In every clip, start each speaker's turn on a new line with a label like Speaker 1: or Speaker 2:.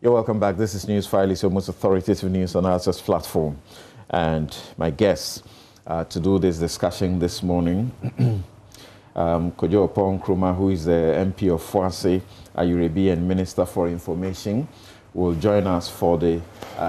Speaker 1: You're welcome back. This is Newsfile. It's your most authoritative news analysis platform. And my guest to do this discussion this morning, Kojo Nkrumah, who is the MP of Fuase, Ayurebi, and Minister for Information, will join us for the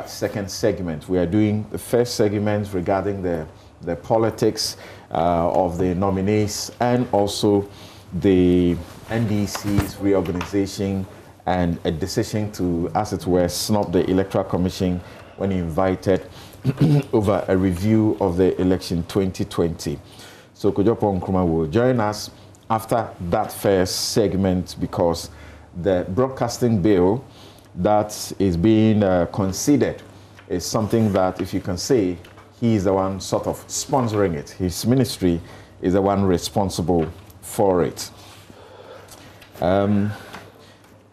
Speaker 1: second segment. We are doing the first segment regarding the politics of the nominees and also the NDC's reorganization and a decision to, as it were, snub the Electoral Commission when he invited over a review of the election 2020. So Kojo Nkrumah will join us after that first segment because the broadcasting bill that is being considered is something that, if you can say, he is the one sort of sponsoring it. His ministry is the one responsible for it.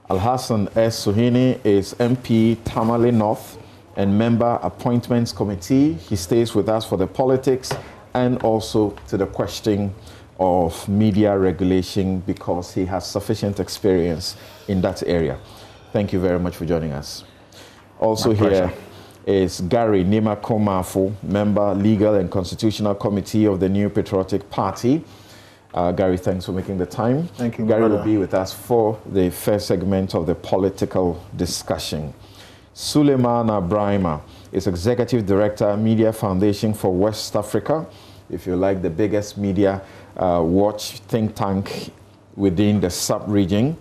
Speaker 1: Alhassan S. Suhini is MP Tamale North and member Appointments Committee. He stays with us for the politics and also to the question of media regulation because he has sufficient experience in that area. Thank you very much for joining us. Also here is Gary Nima Komafo, member Legal and Constitutional Committee of the New Patriotic Party. Gary, thanks for making the time.
Speaker 2: Thank you.
Speaker 1: Gary will be with us for the first segment of the political discussion. Suleimana Brahima is Executive Director, Media Foundation for West Africa. If you like, the biggest media watch think tank within the sub-region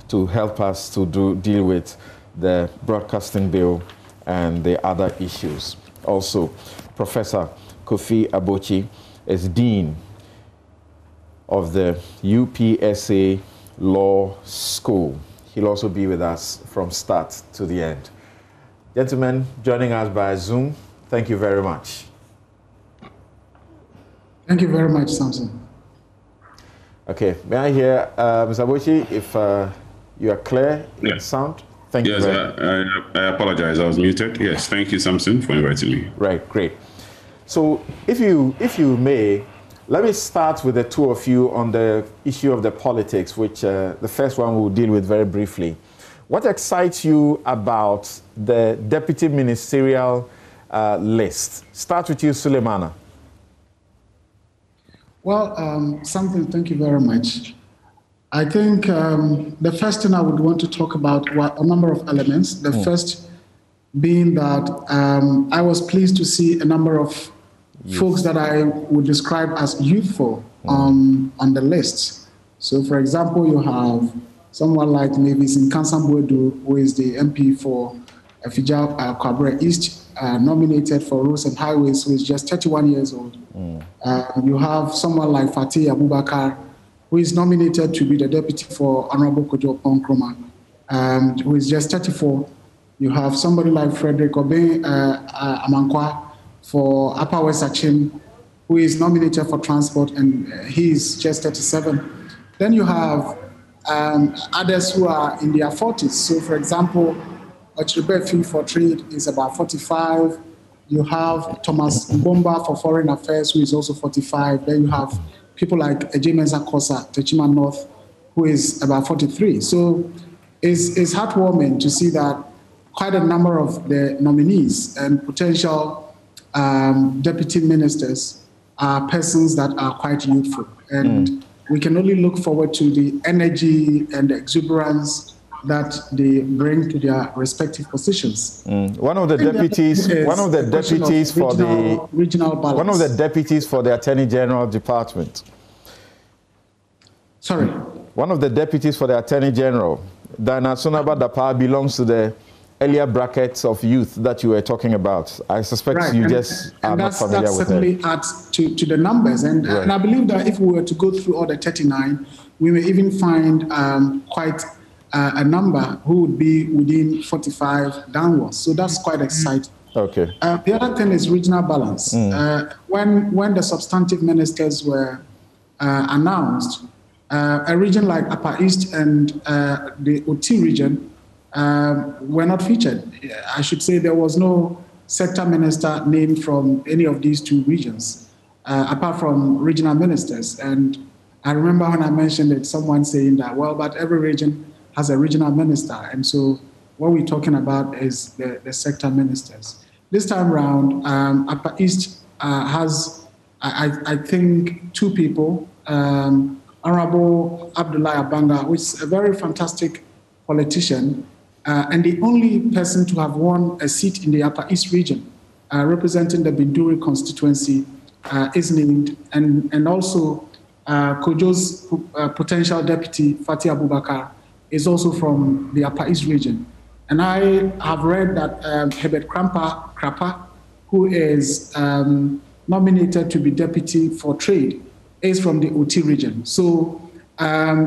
Speaker 1: to help us to deal with the broadcasting bill and the other issues. Also, Professor Kofi-Addo is Dean of the UPSA Law School. He'll also be with us from start to the end. Gentlemen, joining us by Zoom, thank you very much.
Speaker 3: Thank you very much, Samson.
Speaker 1: Okay, may I hear, Mr. Abochi, if you are clear in sound? Thank you.
Speaker 4: Yes, I apologize, I was muted. Yes, thank you, Samson, for inviting me.
Speaker 1: Right, great. So if you may, let me start with the two of you on the issue of the politics, which the first one we'll deal with very briefly. What excites you about the deputy ministerial list? Start with you, Suleimana.
Speaker 3: Well, Samson, thank you very much. I think the first thing I would want to talk about were a number of elements. The first being that I was pleased to see a number of folks that I would describe as youthful on the list. So, for example, you have someone like Mavis Nkansambwedu, who is the MP for Afija Kwabre East, nominated for Roads and Highways, who is just 31 years old. You have someone like Fatih Abubakar, who is nominated to be the deputy for Honorable Kojo Nkrumah, who is just 34. You have somebody like Frederick Obey Amankwa for Upper West Achim, who is nominated for transport, and he is just 37. Then you have others who are in their 40s. So, for example, Ochirbefi for Trade is about 45. You have Thomas Mbomba for Foreign Affairs, who is also 45. Then you have people like Ejimeza Kosa, Techima North, who is about 43. So it's heartwarming to see that quite a number of the nominees and potential deputy ministers are persons that are quite youthful. And we can only look forward to the energy and the exuberance that they bring to their respective positions.
Speaker 1: One of the deputies for the
Speaker 3: regional balance.
Speaker 1: One of the deputies for the Attorney General Department.
Speaker 3: Sorry.
Speaker 1: One of the deputies for the Attorney General, Dana Sonaba Dapa, belongs to the earlier brackets of youth that you were talking about. I suspect you just are not familiar with them.
Speaker 3: That certainly adds to the numbers. And I believe that if we were to go through all the 39, we may even find quite a number who would be within 45 downwards. So that's quite exciting.
Speaker 1: Okay.
Speaker 3: The other thing is regional balance. When the substantive ministers were announced, a region like Upper East and the OT region were not featured. I should say there was no sector minister named from any of these two regions, apart from regional ministers. And I remember when I mentioned it, someone saying that, well, but every region has a regional minister. And so what we're talking about is the sector ministers. This time around, Upper East has, I think, two people, Honorable Abdullahi Abanga, who is a very fantastic politician, and the only person to have won a seat in the Upper East region, representing the Binduri constituency, is named, and also Kojo's potential deputy, Fatih Abubakar, is also from the Upper East region. And I have read that Herbert Krapa, who is nominated to be deputy for trade, is from the OT region. So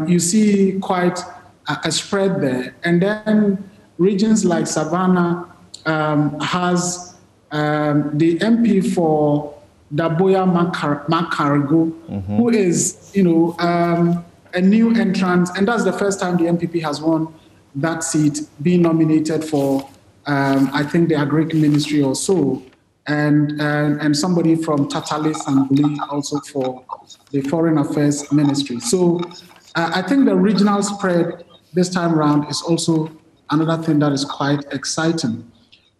Speaker 3: you see quite a spread there. And then regions like Savannah has the MP for Daboya Makarigo, who is, a new entrant, and that's the first time the MPP has won that seat, being nominated for, I think, the Agric Ministry or so, and somebody from Tatali Sambuli also for the Foreign Affairs Ministry. So I think the regional spread this time around is also another thing that is quite exciting.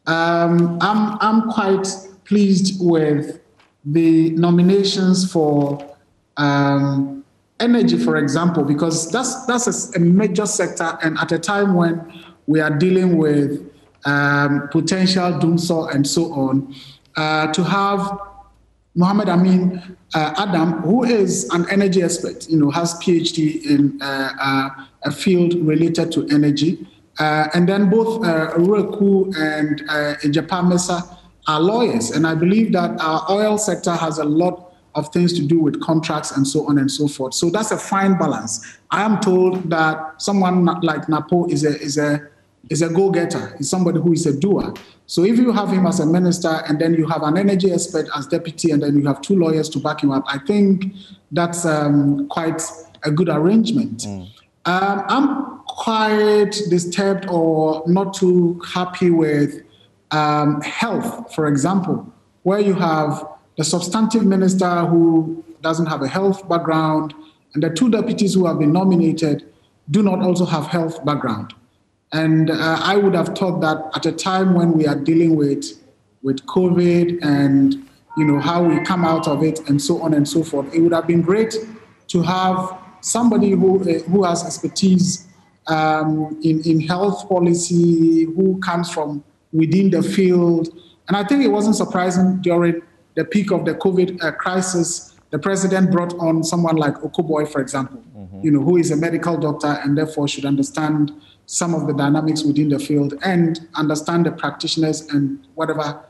Speaker 3: I'm quite pleased with the nominations for energy, for example, because that's a major sector, and at a time when we are dealing with potential doomsday and so on, to have Muhammad Amin Adam, who is an energy expert, has PhD in a field related to energy, and then both Ureku and Ejapa Mesa are lawyers, and I believe that our oil sector has a lot of things to do with contracts and so on and so forth. So that's a fine balance. I am told that someone like Napo is a go-getter, is somebody who is a doer. So if you have him as a minister and then you have an energy expert as deputy and then you have two lawyers to back him up, I think that's quite a good arrangement. I'm quite disturbed or not too happy with health, for example, where you have the substantive minister who doesn't have a health background, and the two deputies who have been nominated do not also have health background. And I would have thought that at a time when we are dealing with COVID and how we come out of it and so on and so forth, it would have been great to have somebody who has expertise in health policy, who comes from within the field. And I think it wasn't surprising during the peak of the COVID crisis, the president brought on someone like Okoboy, for example, who is a medical doctor and therefore should understand some of the dynamics within the field and understand the practitioners and whatever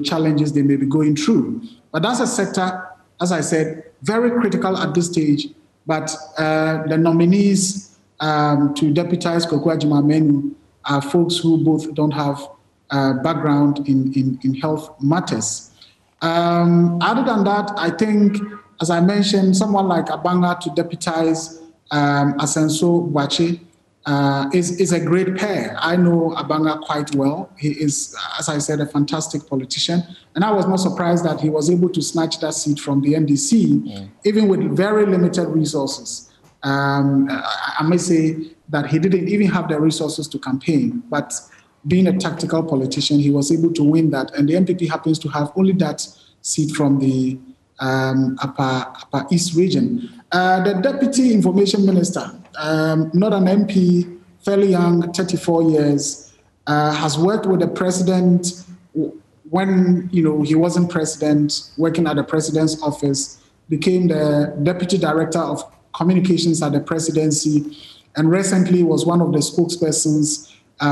Speaker 3: challenges they may be going through. But that's a sector, as I said, very critical at this stage. But the nominees to deputize Kweku Agyeman-Manu are folks who both don't have background in health matters. Other than that, I think, as I mentioned, someone like Abanga to deputize Asenso Boakye is a great pair. I know Abanga quite well. He is, as I said, a fantastic politician. And I was not surprised that he was able to snatch that seat from the NDC, even with very limited resources. I may say that he didn't even have the resources to campaign, but being a tactical politician, he was able to win that. And the MPP happens to have only that seat from the Upper East region. The Deputy Information Minister, not an MP, fairly young, 34 years, has worked with the president when he wasn't president, working at the president's office, became the Deputy Director of Communications at the presidency, and recently was one of the spokespersons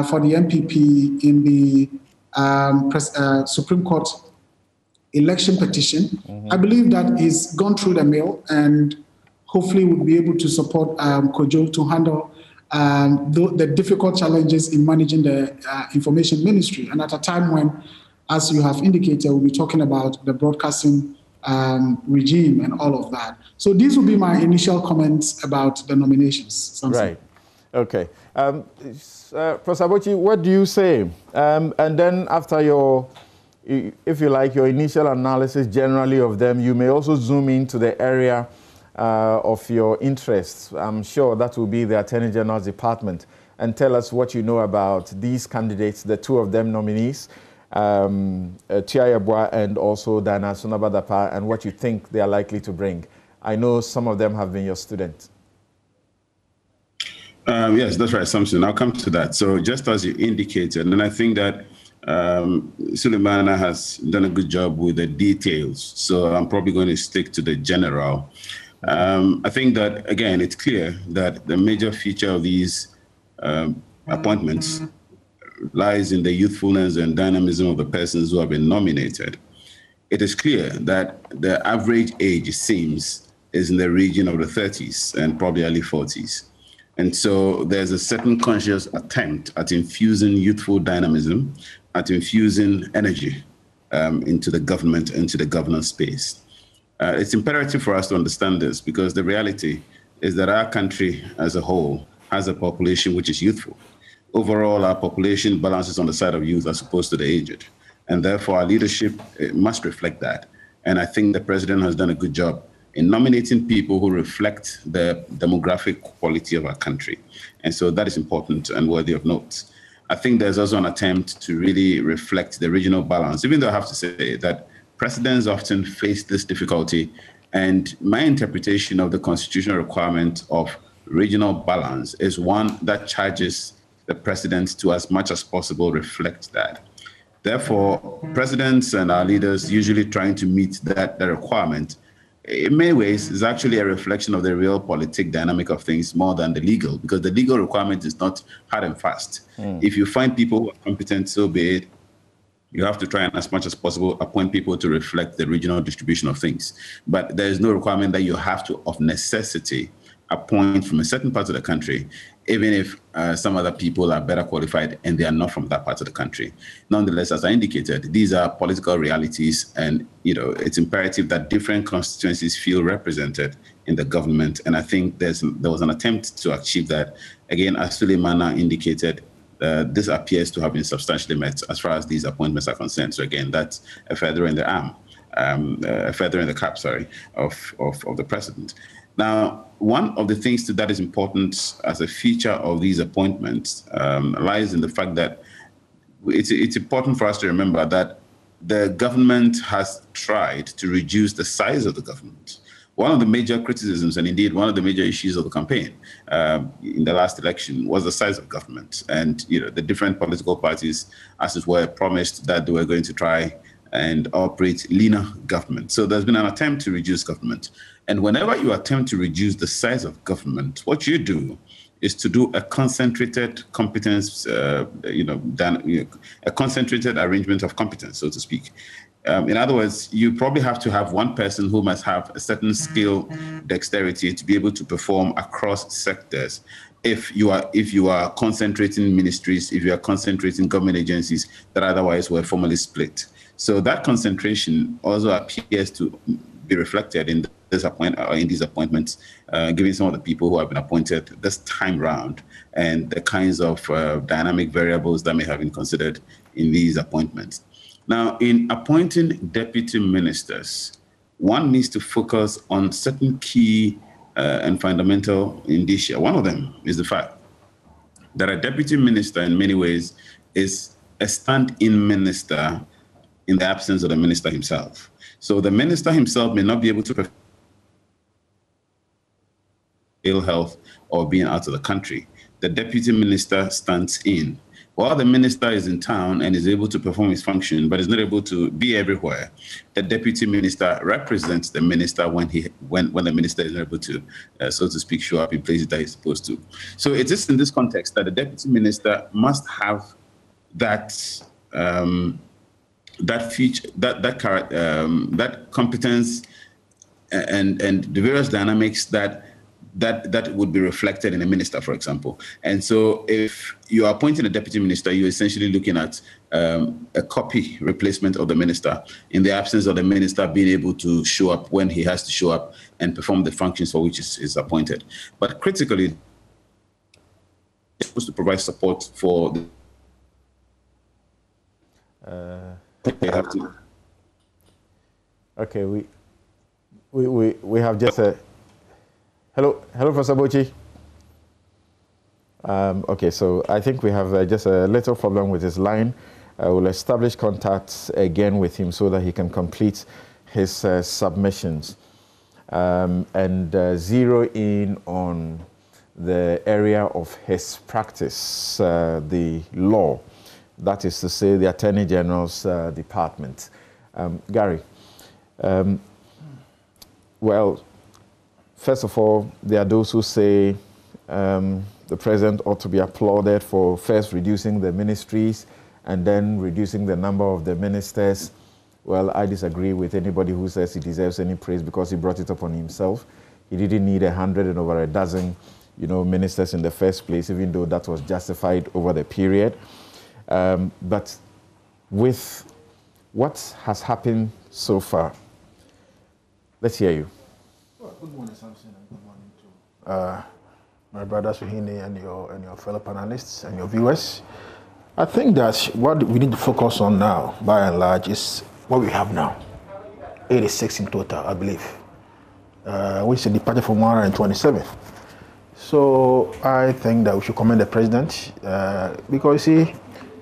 Speaker 3: for the MPP in the Supreme Court election petition. I believe that he's gone through the mill and hopefully will be able to support Kojo to handle the difficult challenges in managing the information ministry. And at a time when, as you have indicated, we'll be talking about the broadcasting regime and all of that. So these will be my initial comments about the nominations. Samson.
Speaker 1: Right. Okay. Professor Abochi, what do you say? And then after your, if you like, your initial analysis generally of them, you may also zoom into the area of your interests. I'm sure that will be the Attorney General's Department. and tell us what you know about these candidates, the two of them nominees, Tiayabwa and also Dana Sunabadapa, and what you think they are likely to bring. I know some of them have been your students.
Speaker 4: Yes, that's right, Samson. I'll come to that. So just as you indicated, and I think that Suleimana has done a good job with the details, so I'm probably going to stick to the general. I think that, again, it's clear that the major feature of these appointments lies in the youthfulness and dynamism of the persons who have been nominated. It is clear that the average age, it seems, is in the region of the 30s and probably early 40s. And so there's a certain conscious attempt at infusing youthful dynamism, at infusing energy into the government, into the governance space. It's imperative for us to understand this because the reality is that our country as a whole has a population which is youthful. Overall, our population balances on the side of youth as opposed to the aged. And therefore, our leadership must reflect that. And I think the president has done a good job in nominating people who reflect the demographic quality of our country. And so that is important and worthy of note. I think there's also an attempt to really reflect the regional balance, even though I have to say that presidents often face this difficulty. And my interpretation of the constitutional requirement of regional balance is one that charges the president to, as much as possible, reflect that. Therefore, presidents and our leaders usually trying to meet that requirement, in many ways, is actually a reflection of the real politic dynamic of things more than the legal, because the legal requirement is not hard and fast. If you find people who are competent, so be it. You have to try and, as much as possible, appoint people to reflect the regional distribution of things. But there is no requirement that you have to, of necessity, appoint from a certain part of the country, even if some other people are better qualified and they are not from that part of the country. Nonetheless, as I indicated, these are political realities, and it's imperative that different constituencies feel represented in the government. And I think there was an attempt to achieve that. Again, as Suleimana indicated, this appears to have been substantially met as far as these appointments are concerned. So again, that's a feather in the arm, a feather in the cap, of the president. Now, one of the things that is important as a feature of these appointments lies in the fact that it's important for us to remember that the government has tried to reduce the size of the government. One of the major criticisms, and indeed one of the major issues of the campaign in the last election, was the size of government. And the different political parties, as it were, promised that they were going to try and operate leaner government. So there's been an attempt to reduce government. And whenever you attempt to reduce the size of government, what you do is to do a concentrated competence, a concentrated arrangement of competence, so to speak. In other words, you probably have to have one person who must have a certain skill, dexterity to be able to perform across sectors. If you are concentrating ministries, if you are concentrating government agencies that otherwise were formally split. So that concentration also appears to be reflected in these appointments, given some of the people who have been appointed this time round and the kinds of dynamic variables that may have been considered in these appointments. Now, in appointing deputy ministers, one needs to focus on certain key and fundamental indicia. One of them is the fact that a deputy minister, in many ways, is a stand-in minister in the absence of the minister himself. So the minister himself may not be able to perform ill health or being out of the country. The deputy minister stands in. While the minister is in town and is able to perform his function, but is not able to be everywhere, the deputy minister represents the minister when the minister is not able to, so to speak, show up in places that he's supposed to. So it is in this context that the deputy minister must have that feature, that competence, and the various dynamics that would be reflected in a minister, for example. And so if you are appointing a deputy minister, you're essentially looking at a copy replacement of the minister in the absence of the minister being able to show up when he has to show up and perform the functions for which is appointed. But critically, it's supposed to provide support for the they have to.
Speaker 1: Okay, we have just a hello, Professor Bochi. Okay, so I think we have just a little problem with his line. We'll establish contacts again with him so that he can complete his submissions and zero in on the area of his practice, the law. That is to say, the Attorney General's department. Gary, well, first of all, there are those who say the president ought to be applauded for first reducing the ministries and then reducing the number of the ministers. Well, I disagree with anybody who says he deserves any praise because he brought it upon himself. He didn't need 100 and over a dozen, ministers in the first place, even though that was justified over the period. But with what has happened so far, let's hear you.
Speaker 2: Well, good morning, Samson, and good morning to my brother Suhini and your fellow panelists and your viewers. I think that what we need to focus on now, by and large, is what we have now. 86 in total, I believe, which is a departure from 127. So I think that we should commend the president because, you see,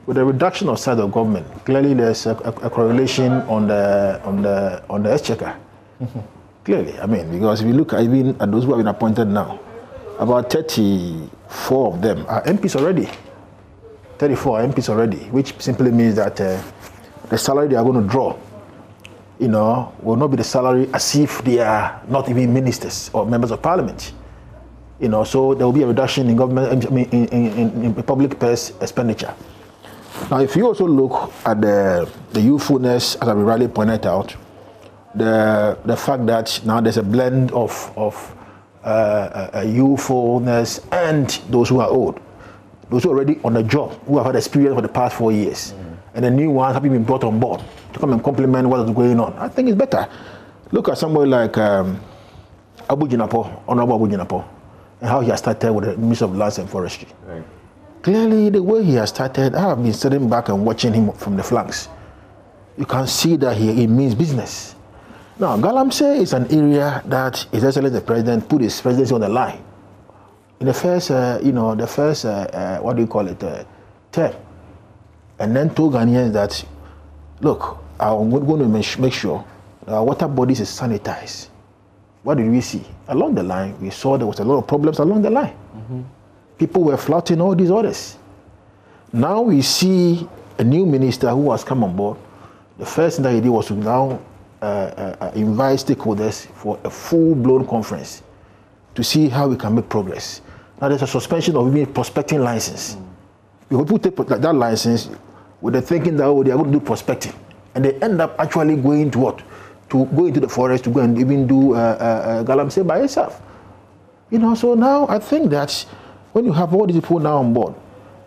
Speaker 2: with the reduction of size of government, clearly there's a correlation on the exchequer. Clearly, I mean, because if you look at even at those who have been appointed now, about 34 of them are MPs already. 34 MPs already, which simply means that the salary they are going to draw, will not be the salary as if they are not even ministers or members of parliament. So there will be a reduction in government, in public purse expenditure. Now, if you also look at the youthfulness, as I rightly pointed out, the fact that now there's a blend of youthfulness and those who are old. Those who are already on the job, who have had experience for the past 4 years, and the new ones have been brought on board to come and complement what is going on. I think it's better. Look at somebody like Honorable Abu Jinapo, and how he has started with the Ministry of Lands and Forestry. Right. Clearly, the way he has started, I have been sitting back and watching him from the flanks. You can see that he means business. Now, Galamsey is an area that His Excellency the President put his presidency on the line. In the first, term. And then told Ghanaians that, look, I'm going to make sure our water bodies is sanitized. What did we see? Along the line, we saw there was a lot of problems along the line. People were flouting all these orders. Now we see a new minister who has come on board. The first thing that he did was to now invite stakeholders for a full-blown conference to see how we can make progress. Now there's a suspension of even prospecting license. People take that license with the thinking that they are going to do prospecting, and they end up actually going to what? To go into the forest to go and even do Galamsey by itself. So now I think that when you have all these people now on board,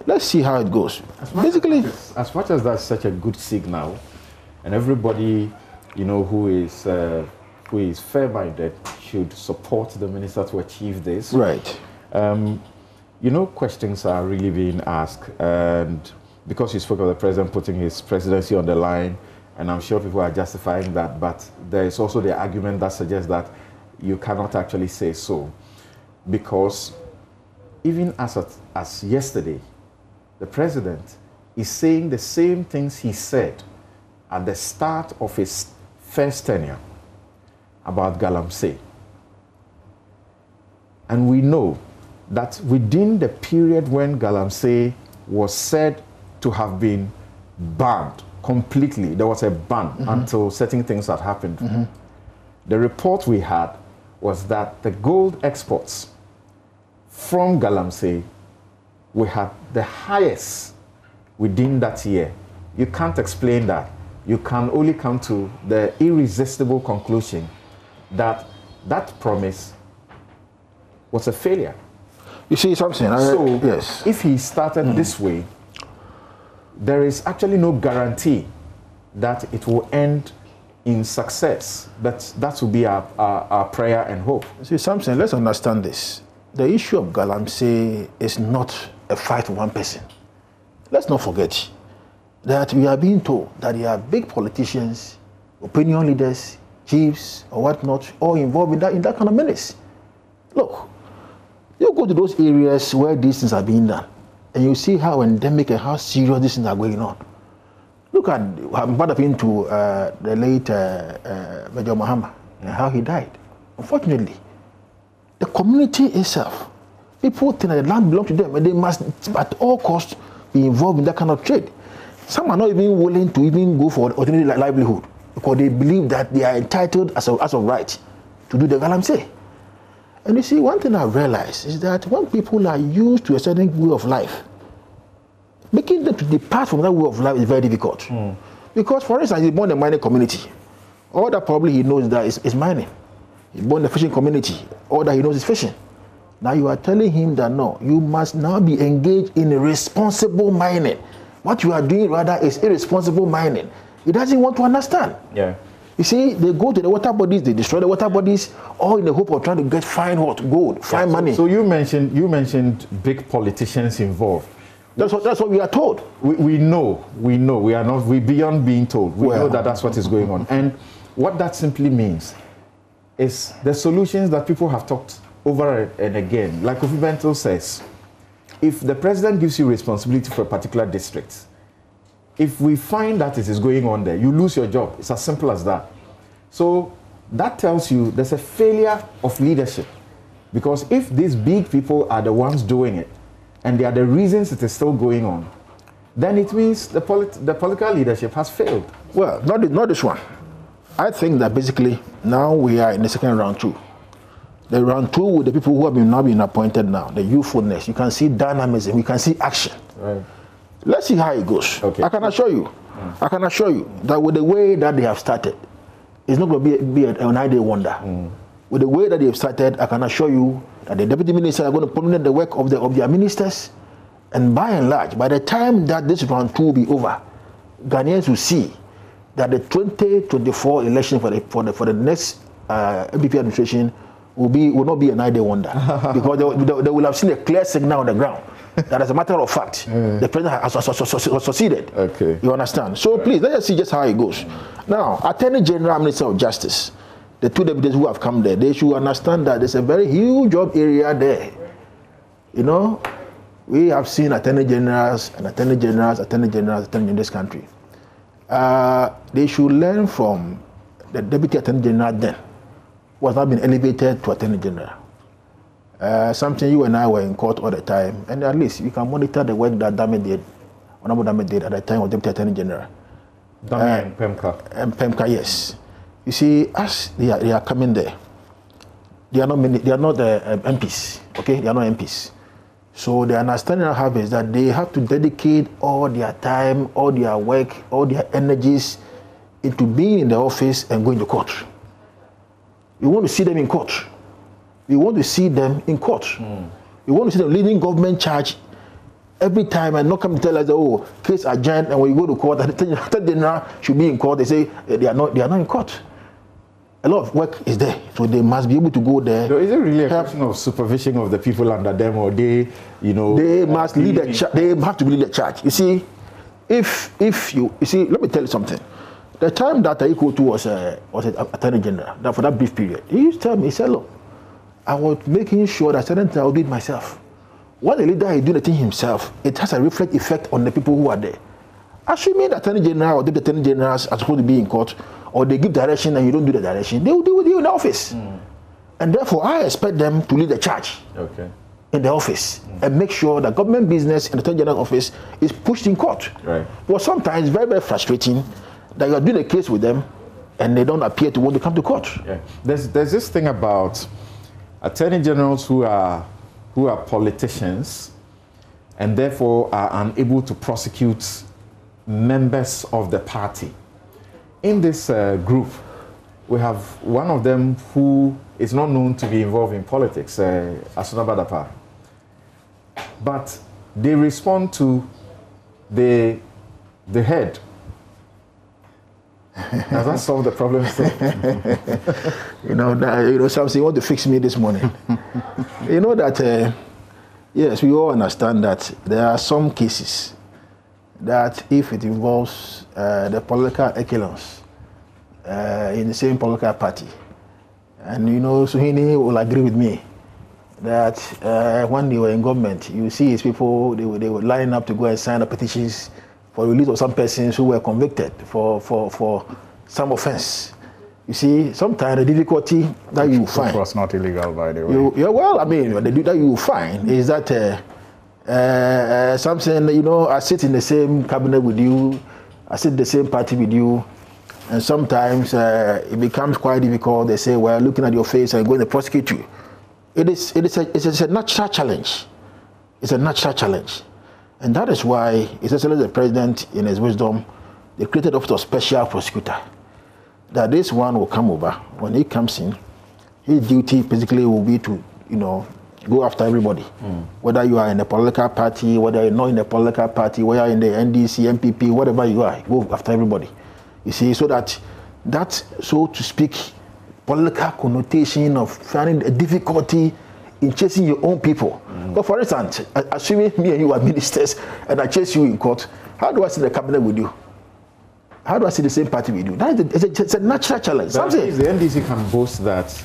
Speaker 2: let's see how it goes.
Speaker 1: As much as that's such a good signal, and everybody, who is fair-minded should support the minister to achieve this.
Speaker 2: Right.
Speaker 1: Questions are really being asked, and because you spoke of the president putting his presidency on the line, and I'm sure people are justifying that, but there is also the argument that suggests that you cannot actually say so, because even as yesterday, the president is saying the same things he said at the start of his first tenure about Galamsey. And we know that within the period when Galamsey was said to have been banned completely, there was a ban until certain things had happened. The report we had was that the gold exports from Galamsey, we had the highest within that year. You can't explain that. You can only come to the irresistible conclusion that that promise was a failure.
Speaker 2: You see something?
Speaker 1: Yes. If he started this way, there is actually no guarantee that it will end in success. That will be our prayer and hope.
Speaker 2: See something, let's understand this. The issue of Galamsey is not a fight for one person. Let's not forget that we are being told that there are big politicians, opinion leaders, chiefs, or whatnot, all involved in that kind of menace. Look, You go to those areas where these things are being done, and you see how endemic and how serious these things are going on. Look at what happened to the late Major Muhammad and how he died. Unfortunately, the community itself, people think that the land belongs to them and they must at all costs be involved in that kind of trade. Some are not even willing to even go for alternative livelihood because they believe that they are entitled as of right to do the galamsey. And you see, one thing I've realized is that when people are used to a certain way of life, making them to depart from that way of life is very difficult. Because, for instance, he's born in a mining community. All that probably he knows that is mining. He's born in a fishing community. All that he knows is fishing. Now you are telling him that no, you must now be engaged in responsible mining. What you are doing rather is irresponsible mining. He doesn't want to understand.
Speaker 1: Yeah.
Speaker 2: You see, they go to the water bodies, they destroy the water bodies, all in the hope of trying to get fine what? Gold, fine money.
Speaker 1: So you mentioned big politicians involved.
Speaker 2: That's what we are told.
Speaker 1: We know. We're beyond being told. We know that that's what is going on. And what that simply means is the solutions that people have talked over and again. Like Kofi says, if the president gives you responsibility for a particular district, if we find that it is going on there, you lose your job. It's as simple as that. So that tells you there's a failure of leadership. Because if these big people are the ones doing it, and they are the reasons it is still going on, then it means the political leadership has failed.
Speaker 2: Well, not this one. I think that basically now we are in the second round two. The round two with the people who have now been appointed now, the youthfulness, you can see dynamism, you can see action.
Speaker 1: Right.
Speaker 2: Let's see how it goes.
Speaker 1: Okay.
Speaker 2: I can assure you that with the way that they have started, it's not going to be an ideal wonder. With the way that they have started, I can assure you that the deputy ministers are going to promote the work of their ministers, and by and large, by the time that this round two will be over, Ghanaians will see that the 2024 election for the next MPP administration will not be an ideal wonder because they will have seen a clear signal on the ground that, as a matter of fact, the president has succeeded.
Speaker 1: Okay.
Speaker 2: You understand? So please, let's just see just how it goes. Now, Attorney General, Minister of Justice, the two deputies who have come there, they should understand that there's a very huge job area there. You know, we have seen attorney generals in this country. They should learn from the deputy attorney general then, who has now been elevated to attorney general. Something you and I were in court all the time, and at least you can monitor the work that Honorable Dame did at the time of deputy attorney general.
Speaker 1: Dame and Pemka.
Speaker 2: And Pemka, yes. You see, as they are coming there, they are not MPs, okay? They are not MPs. So the understanding I have is that they have to dedicate all their time, all their work, all their energies into being in the office and going to court. We want to see them in court. We want to see them in court. We want to see them leading government charge every time and not come to tell us, oh, case adjourned, and when you go to court, the general should be in court. They say they are not in court. A lot of work is there, so they must be able to go there.
Speaker 1: So is it really a question of supervision of the people under them, or they, they must lead
Speaker 2: they have to lead the charge. You see, if you see, let me tell you something. The time that Ikotu was an attorney general, for that brief period, he used to tell me, he said, look, I was making sure that certain things I would do it myself. When the leader is doing the thing himself, it has a reflect effect on the people who are there. Assuming the attorney general or the attorney generals are supposed to be in court, or they give direction and you don't do the direction, they will deal with you in the office. And therefore, I expect them to lead the charge in the office and make sure that government business in the attorney general's office is pushed in court.
Speaker 1: Right.
Speaker 2: But sometimes it's very, very frustrating that you are doing a case with them and they don't appear to want to come to court.
Speaker 1: Yeah. There's this thing about attorney generals who are politicians and therefore are unable to prosecute members of the party. In this group, we have one of them who is not known to be involved in politics, Asuna Badapa. But they respond to the head. Does that solve the problem still?
Speaker 2: Something you want to fix me this morning. You know that, yes, we all understand that there are some cases that if it involves the political echelons in the same political party, and Suhini will agree with me that when they were in government, you see his people, they would line up to go and sign the petitions for release of some persons who were convicted for some offense. You see, sometimes the difficulty that you find...
Speaker 5: It was not illegal, by the way.
Speaker 2: Yeah, well, I mean, the that you find is that something, you know, I sit in the same cabinet with you, I sit in the same party with you, and sometimes it becomes quite difficult. They say, well, looking at your face and going to prosecute you. It's a natural challenge. It's a natural challenge. And that is why, essentially, the president, in his wisdom, they created office of special prosecutor. That this one will come over. When he comes in, his duty basically will be to, you know, go after everybody. Whether you are in a political party, whether you're not in a political party, whether you're in the NDC, MPP, whatever you are, go after everybody. You see, so that, so to speak, political connotation of finding a difficulty in chasing your own people. But for instance, assuming me and you are ministers and I chase you in court, how do I see the cabinet with you? How do I see the same party with you? It's a natural challenge.
Speaker 1: The NDC can boast that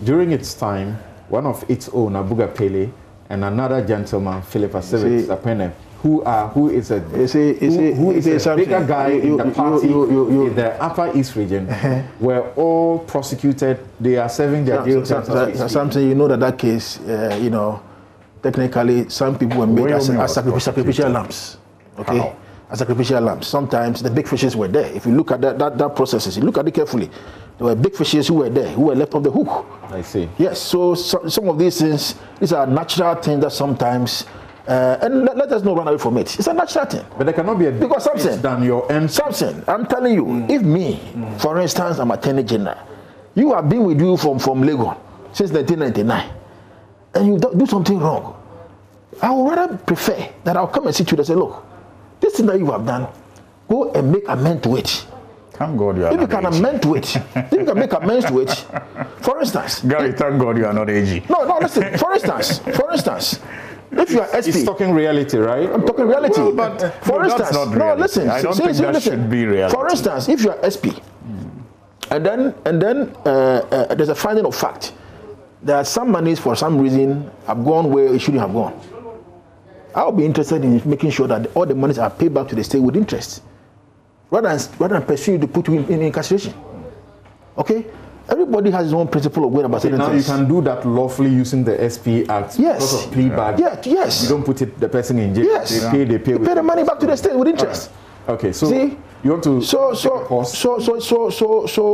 Speaker 1: during its time, one of its own, Abuga Pele, and another gentleman, Philip Asevich, who is a bigger guy in the party in the Upper East region, were all prosecuted. They are serving their jail sentences.
Speaker 2: Something, you know, that case, you know, technically, some people were made as sacrificial lambs. Okay? Wow. As sacrificial lambs. Sometimes the big fishes were there. If you look at that process, you look at it carefully, there were big fishes who were there, who were left off the hook.
Speaker 1: I see.
Speaker 2: Yes, so some of these things, these are natural things that sometimes, and let us not run away from it. It's a natural thing.
Speaker 1: But there cannot be a
Speaker 2: because something
Speaker 1: than your end.
Speaker 2: Something, I'm telling you, if me, for instance, I'm Attorney General, you have been with you from Lagos since 1999, and you do something wrong, I would rather prefer that I'll come and sit to you and say, look, this thing that you have done, go and make amends to it.
Speaker 5: Thank God you are
Speaker 2: if you can amend to it, if you can make amends to it, for instance.
Speaker 5: Gary, thank God you are not AG.
Speaker 2: No, listen, for instance, if you are SP.
Speaker 1: He's talking reality, right?
Speaker 2: I'm talking reality.
Speaker 5: Well, but
Speaker 2: for instance,
Speaker 5: that's not
Speaker 2: no,
Speaker 5: reality.
Speaker 2: listen.
Speaker 5: I don't think that should be reality.
Speaker 2: For instance, if you are SP, and then there's a finding of fact that some monies for some reason have gone where it shouldn't have gone, I'll be interested in making sure that all the monies are paid back to the state with interest, rather than pursue you to put you in incarceration. Okay? Everybody has his own principle of going about certain things.
Speaker 1: Now you can do that lawfully using the SP Act.
Speaker 2: Yes.
Speaker 1: Because of plea bag.
Speaker 2: Yes.
Speaker 1: You don't put the person in jail.
Speaker 2: Yes.
Speaker 1: They pay
Speaker 2: the money back to the state with interest.
Speaker 1: Right. Okay, so
Speaker 2: see?
Speaker 1: You want to
Speaker 2: so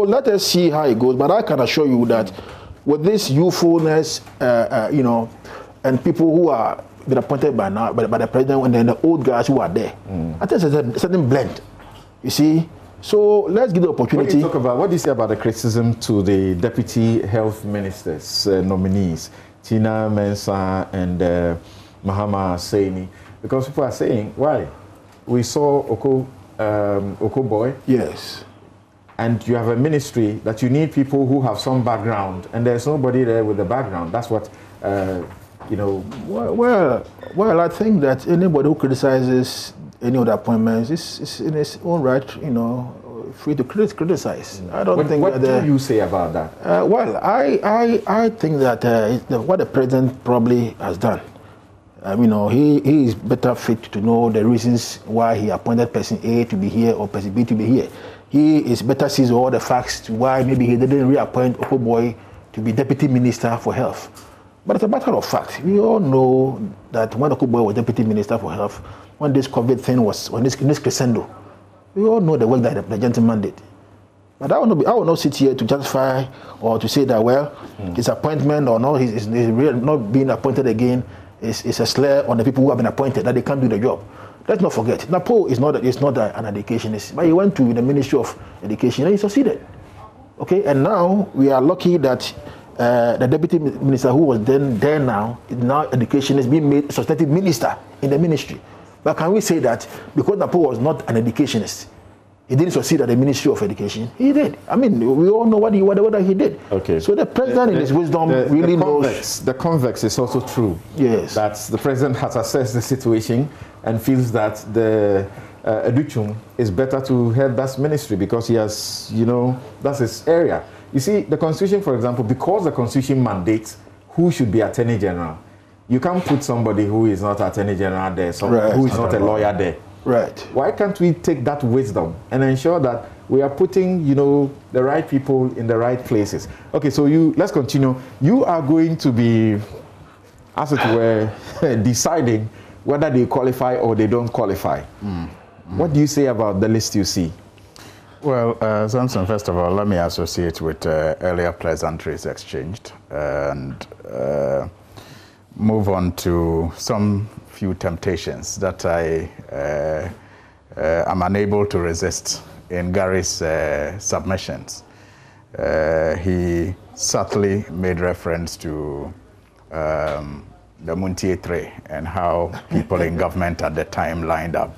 Speaker 2: let us see how it goes. But I can assure you that with this youthfulness, you know, and people who are been appointed by now by the president and then the old guys who are there, I think there's a certain blend. You see? So let's give the opportunity.
Speaker 1: What do you say about the criticism to the deputy health ministers nominees, Tina Mensah and Mahama Saini? Because people are saying, why? We saw Oko Boy.
Speaker 2: Yes.
Speaker 1: And you have a ministry that you need people who have some background, and there's nobody there with the background. That's what, you know.
Speaker 2: Well, I think that anybody who criticizes any of the appointments is in his own right, you know, free to criticize. I don't think
Speaker 1: what
Speaker 2: that.
Speaker 1: What do you say about that?
Speaker 2: Well, I think that what the president probably has done, you know, he is better fit to know the reasons why he appointed person A to be here or person B to be here. He is better sees all the facts to why maybe he didn't reappoint Okoboy to be deputy minister for health. But it's a matter of fact. We all know that when Okoboy was deputy minister for health, when this COVID thing was, when this crescendo, we all know the work that the gentleman did. But I will not sit here to justify or to say that, well, his appointment or no, he's not being appointed again is a slur on the people who have been appointed, that they can't do the job. Let's not forget, Napo is not an educationist, but he went to the Ministry of Education and he succeeded. Okay, and now we are lucky that the deputy minister who was then there now is now educationist, being made substantive minister in the ministry. But can we say that because Napo was not an educationist, he didn't succeed at the Ministry of Education? He did. I mean, we all know what he did. Okay. So the president, in his wisdom, really knows.
Speaker 1: The convex is also true.
Speaker 2: Yes.
Speaker 1: That the president has assessed the situation and feels that the Educhum is better to head that ministry because he has, you know, that's his area. You see, the Constitution, for example, because the Constitution mandates who should be Attorney General. You can't put somebody who is not Attorney General there, someone who is not a lawyer there.
Speaker 2: Right.
Speaker 1: Why can't we take that wisdom and ensure that we are putting, the right people in the right places? Okay, so let's continue. You are going to be, as it were, deciding whether they qualify or they don't qualify. What do you say about the list you see?
Speaker 5: Well, Samson, first of all, let me associate with earlier pleasantries exchanged and move on to some few temptations that I am unable to resist in Gary's submissions. He subtly made reference to the Muntie 3 and how people in government at the time lined up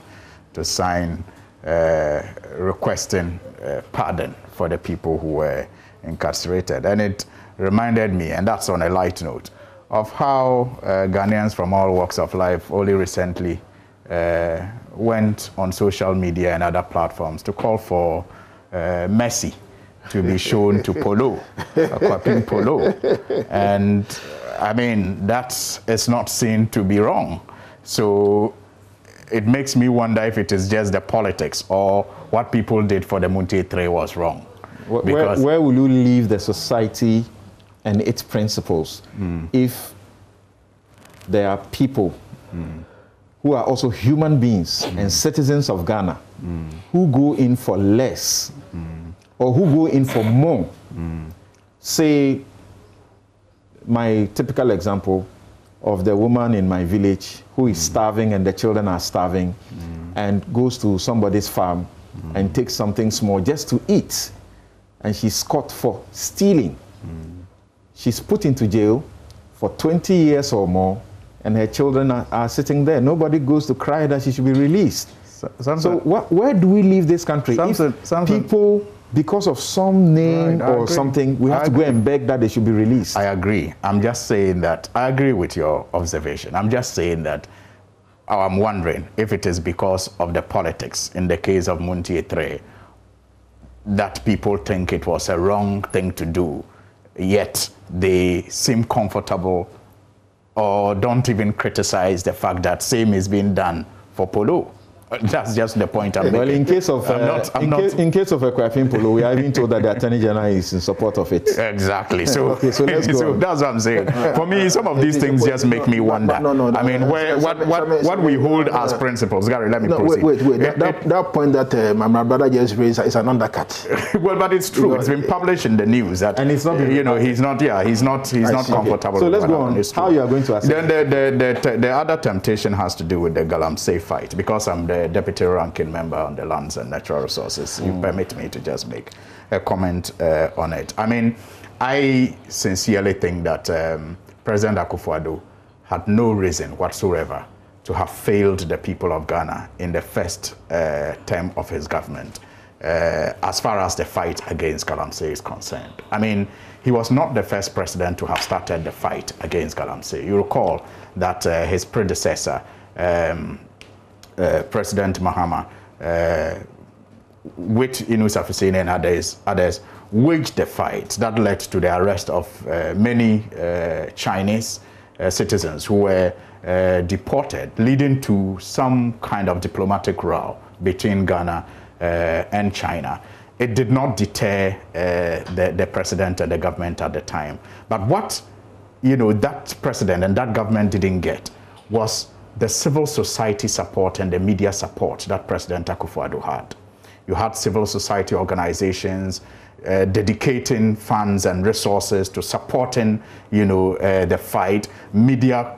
Speaker 5: to sign requesting pardon for the people who were incarcerated. And it reminded me, and that's on a light note, of how Ghanaians from all walks of life only recently went on social media and other platforms to call for mercy to be shown to Polo, Kwapin Polo. And I mean, it's not seen to be wrong. So it makes me wonder if it is just the politics or what people did for the Muntie 3 was wrong.
Speaker 1: Where will you leave the society and its principles if there are people who are also human beings and citizens of Ghana who go in for less or who go in for more? Say, my typical example of the woman in my village who is starving and the children are starving and goes to somebody's farm and takes something small just to eat, and she's caught for stealing. She's put into jail for 20 years or more, and her children are sitting there. Nobody goes to cry that she should be released. So where do we leave this country? If people, because of some name or something, we have to go and beg that they should be released.
Speaker 5: I agree. I'm just saying that I agree with your observation. I'm just saying that I'm wondering if it is because of the politics in the case of Muntie 3 that people think it was a wrong thing to do, yet they seem comfortable or don't even criticize the fact that same is being done for Polo. That's just the point I'm making.
Speaker 1: Well, in case of in case of Kwapin Polo, we are even told that the Attorney General is in support of it.
Speaker 5: Exactly. So,
Speaker 1: okay, so let's go.
Speaker 5: So that's what I'm saying. For me, some of these things just make me wonder. I mean, what we hold as principles. Gary, let me proceed.
Speaker 2: Wait. That point that my brother just raised is an undercut.
Speaker 5: Well, but it's true. It's been published in the news that,
Speaker 1: and it's not.
Speaker 5: He's not comfortable.
Speaker 1: So let's go on. How you are going to assess?
Speaker 5: Then the other temptation has to do with the Galamsey fight, because I'm the deputy ranking member on the Lands and Natural Resources. You permit me to just make a comment on it. I mean, I sincerely think that President Akufo-Addo had no reason whatsoever to have failed the people of Ghana in the first term of his government as far as the fight against Galamsey is concerned. I mean, he was not the first president to have started the fight against Galamsey. You recall that his predecessor, President Mahama, with Inus Afuseni and others waged the fight that led to the arrest of many Chinese citizens who were deported, leading to some kind of diplomatic row between Ghana and China. It did not deter the president and the government at the time. But what that president and that government didn't get was the civil society support and the media support that President Akufo-Addo had. You had civil society organizations dedicating funds and resources to supporting, the fight. Media,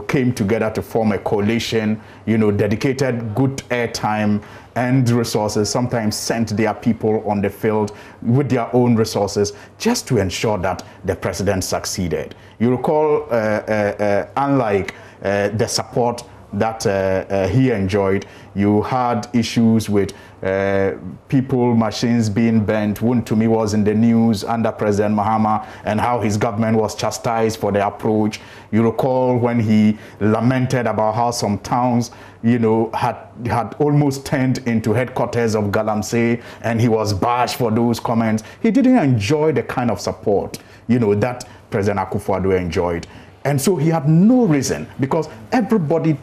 Speaker 5: came together to form a coalition, dedicated good airtime and resources, sometimes sent their people on the field with their own resources just to ensure that the president succeeded. You recall, unlike the support that he enjoyed, you had issues with people, machines being burnt. Wontumi was in the news under President Mahama and how his government was chastised for the approach. You recall when he lamented about how some towns, had almost turned into headquarters of Galamsey, and he was bashed for those comments. He didn't enjoy the kind of support, that President Akufo-Addo enjoyed. And so he had no reason, because everybody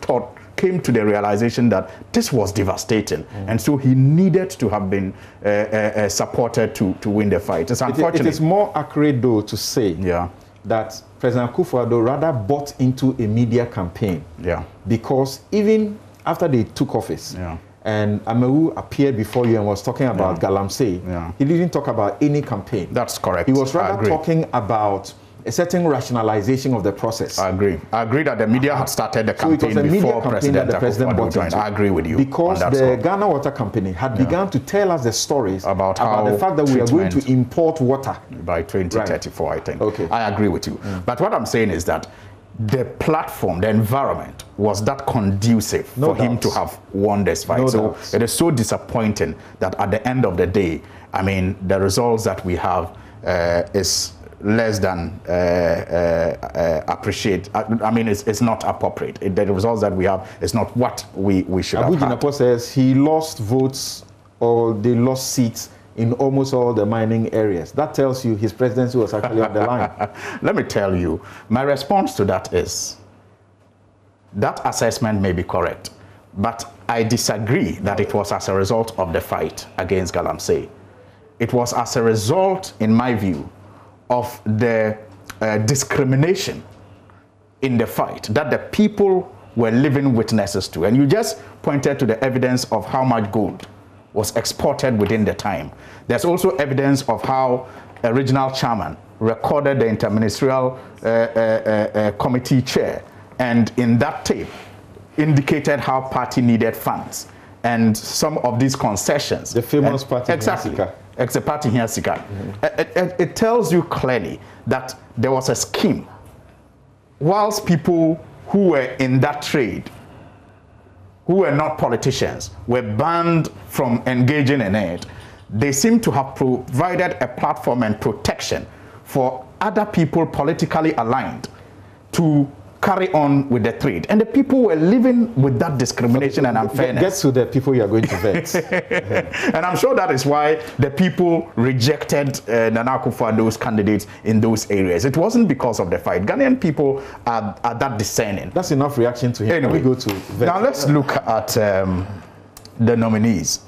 Speaker 5: came to the realization that this was devastating. And so he needed to have been supported to win the fight. It's unfortunate.
Speaker 1: It is more accurate, though, to say that President Akufo-Addo rather bought into a media campaign. Because even after they took office, and Amewu appeared before you and was talking about Galamsey, he didn't talk about any campaign.
Speaker 5: That's correct.
Speaker 1: He was rather talking about a certain rationalization of the process.
Speaker 5: I agree. I agree that the media had started the campaign before President Akufo-Addo joined. I agree with you.
Speaker 1: Because the Ghana Water Company had begun to tell us the stories about the fact that we are going to import water
Speaker 5: by 2034, I think. Okay. I agree with you. But what I'm saying is that the platform, the environment was that conducive for him to have won this fight. So it is so disappointing that at the end of the day, I mean, the results that we have is less than appreciate. I mean, it's not appropriate. The results that we have is not what we should have had.
Speaker 1: Abu says he lost votes, or they lost seats in almost all the mining areas. That tells you his presidency was actually on the line.
Speaker 5: Let me tell you, my response to that is, that assessment may be correct, but I disagree that it was as a result of the fight against Galamsey. It was as a result, in my view, of the discrimination in the fight that the people were living witnesses to. And you just pointed to the evidence of how much gold was exported within the time. There's also evidence of how a regional chairman recorded the interministerial committee chair, and in that tape indicated how party needed funds and some of these concessions.
Speaker 1: The famous party.
Speaker 5: Exactly. It's a party here, Sika. It tells you clearly that there was a scheme. Whilst people who were in that trade, who were not politicians, were banned from engaging in it, they seem to have provided a platform and protection for other people politically aligned to carry on with the trade. And the people were living with that discrimination and unfairness.
Speaker 1: Get to the people you are going to vet.
Speaker 5: And I'm sure that is why the people rejected Nana Akufo-Addo's candidates in those areas. It wasn't because of the fight. Ghanaian people are that discerning.
Speaker 1: That's enough reaction to him.
Speaker 5: Anyway,
Speaker 1: we go to vet.
Speaker 5: Now let's look at the nominees.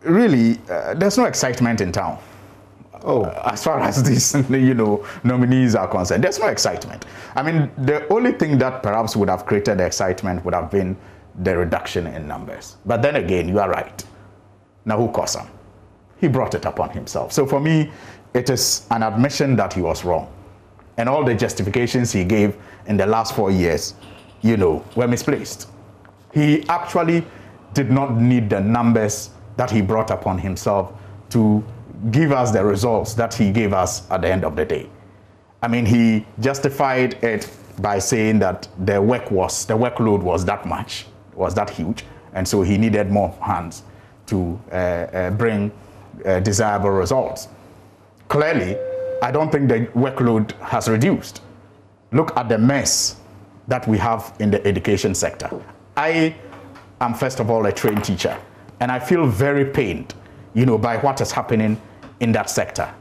Speaker 5: Really, there's no excitement in town. As far as these, nominees are concerned, there's no excitement. I mean, the only thing that perhaps would have created the excitement would have been the reduction in numbers. But then again, you are right. Now, who caused him? He brought it upon himself. So for me, it is an admission that he was wrong. And all the justifications he gave in the last 4 years, were misplaced. He actually did not need the numbers that he brought upon himself to give us the results that he gave us at the end of the day. I mean, he justified it by saying that the workload was that much, was that huge, and so he needed more hands to bring desirable results. Clearly, I don't think the workload has reduced. Look at the mess that we have in the education sector. I am, first of all, a trained teacher, and I feel very pained, by what is happening in that sector.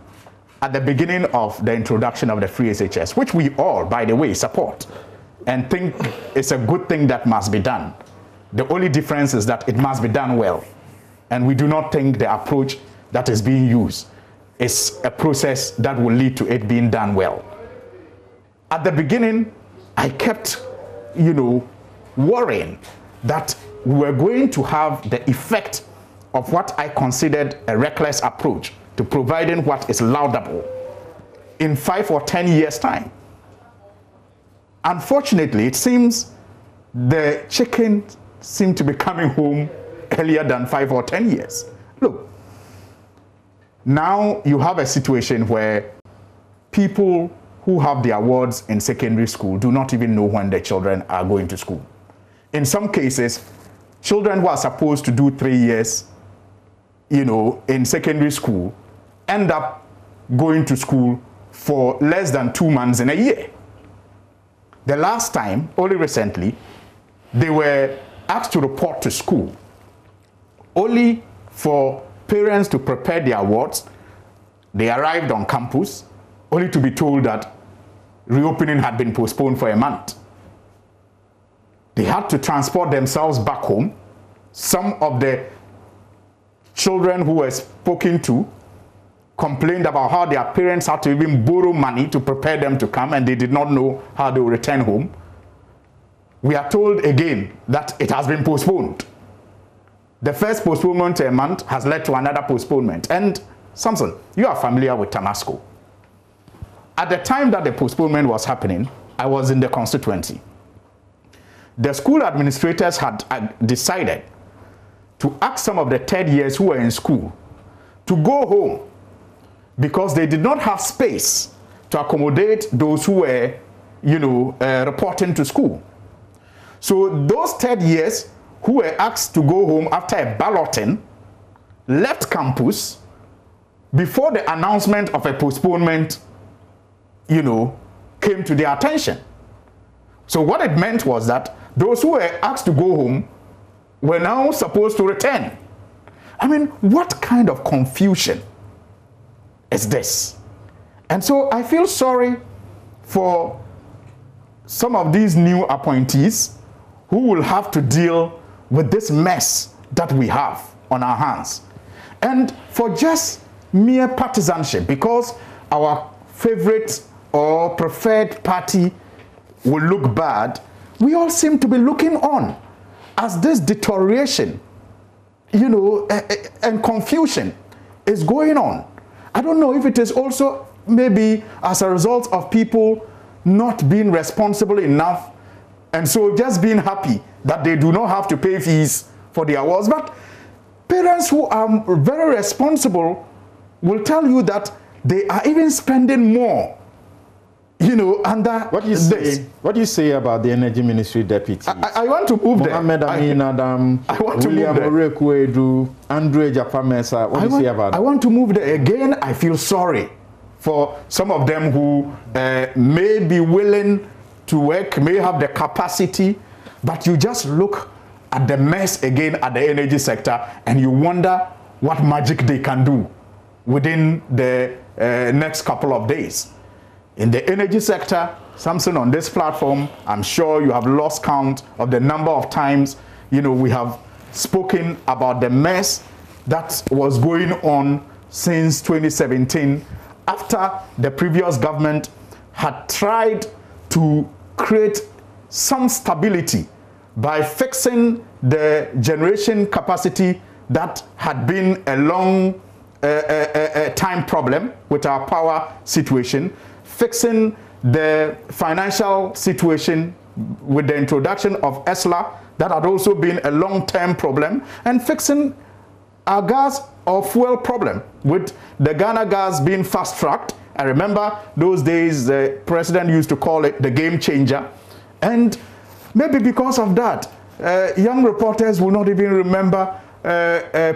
Speaker 5: At the beginning of the introduction of the free SHS, which we all, by the way, support and think it's a good thing that must be done. The only difference is that it must be done well. And we do not think the approach that is being used is a process that will lead to it being done well. At the beginning, I kept, worrying that we were going to have the effect of what I considered a reckless approach to providing what is laudable in 5 or 10 years' time. Unfortunately, it seems the chicken seemed to be coming home earlier than 5 or 10 years. Look, now you have a situation where people who have their awards in secondary school do not even know when their children are going to school. In some cases, children who are supposed to do 3 years, in secondary school, end up going to school for less than 2 months in a year. The last time, only recently, they were asked to report to school, only for parents to prepare their awards. They arrived on campus, only to be told that reopening had been postponed for a month. They had to transport themselves back home. Some of the children who were spoken to complained about how their parents had to even borrow money to prepare them to come, and they did not know how they would return home. We are told again that it has been postponed. The first postponement to a month has led to another postponement. And Samson, you are familiar with Tamasco. At the time that the postponement was happening, I was in the constituency. The school administrators had decided to ask some of the third years who were in school to go home because they did not have space to accommodate those who were, reporting to school. So those third years who were asked to go home after a balloting left campus before the announcement of a postponement, came to their attention. So what it meant was that those who were asked to go home were now supposed to return. I mean, what kind of confusion is this? And so I feel sorry for some of these new appointees who will have to deal with this mess that we have on our hands. And for just mere partisanship, because our favorite or preferred party will look bad, we all seem to be looking on as this deterioration, and confusion is going on. I don't know if it is also maybe as a result of people not being responsible enough, and so just being happy that they do not have to pay fees for their awards. But parents who are very responsible will tell you that they are even spending more, under
Speaker 1: what do you say? What do you say about the Energy Ministry deputies?
Speaker 5: I want to move there.
Speaker 1: Mohammed Amin Adam, William Akufo-Addo, Andre Japamesa. What do you say about that?
Speaker 5: I want to move there. Again, I feel sorry for some of them who may be willing to work, may have the capacity, but you just look at the mess again at the energy sector and you wonder what magic they can do within the next couple of days. In the energy sector, Samson, on this platform, I'm sure you have lost count of the number of times, we have spoken about the mess that was going on since 2017 after the previous government had tried to create some stability by fixing the generation capacity that had been a long time problem with our power situation, fixing the financial situation with the introduction of ESLA that had also been a long-term problem, and fixing our gas or fuel problem with the Ghana gas being fast-tracked. I remember those days the president used to call it the game changer, and maybe because of that, young reporters will not even remember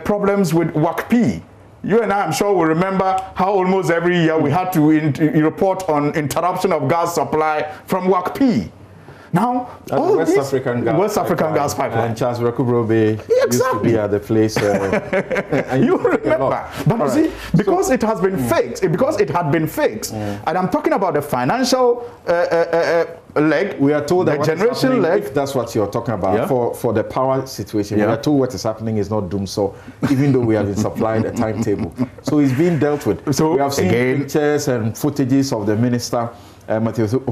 Speaker 5: problems with WACP. You and I, I'm sure, will remember how almost every year we had to report on interruption of gas supply from WACP. Now, all
Speaker 1: West African gas pipeline. And Charles Rekubrobe used to be at the place.
Speaker 5: You remember. But you see, because it has been fixed, because it had been fixed, and I'm talking about the financial leg,
Speaker 1: we are told that
Speaker 5: the generation leg.
Speaker 1: If that's what you're talking about, for the power situation, we are told what is happening is not doomed. So even though we have been supplied a timetable, so it's being dealt with. So we have seen pictures and footages of the minister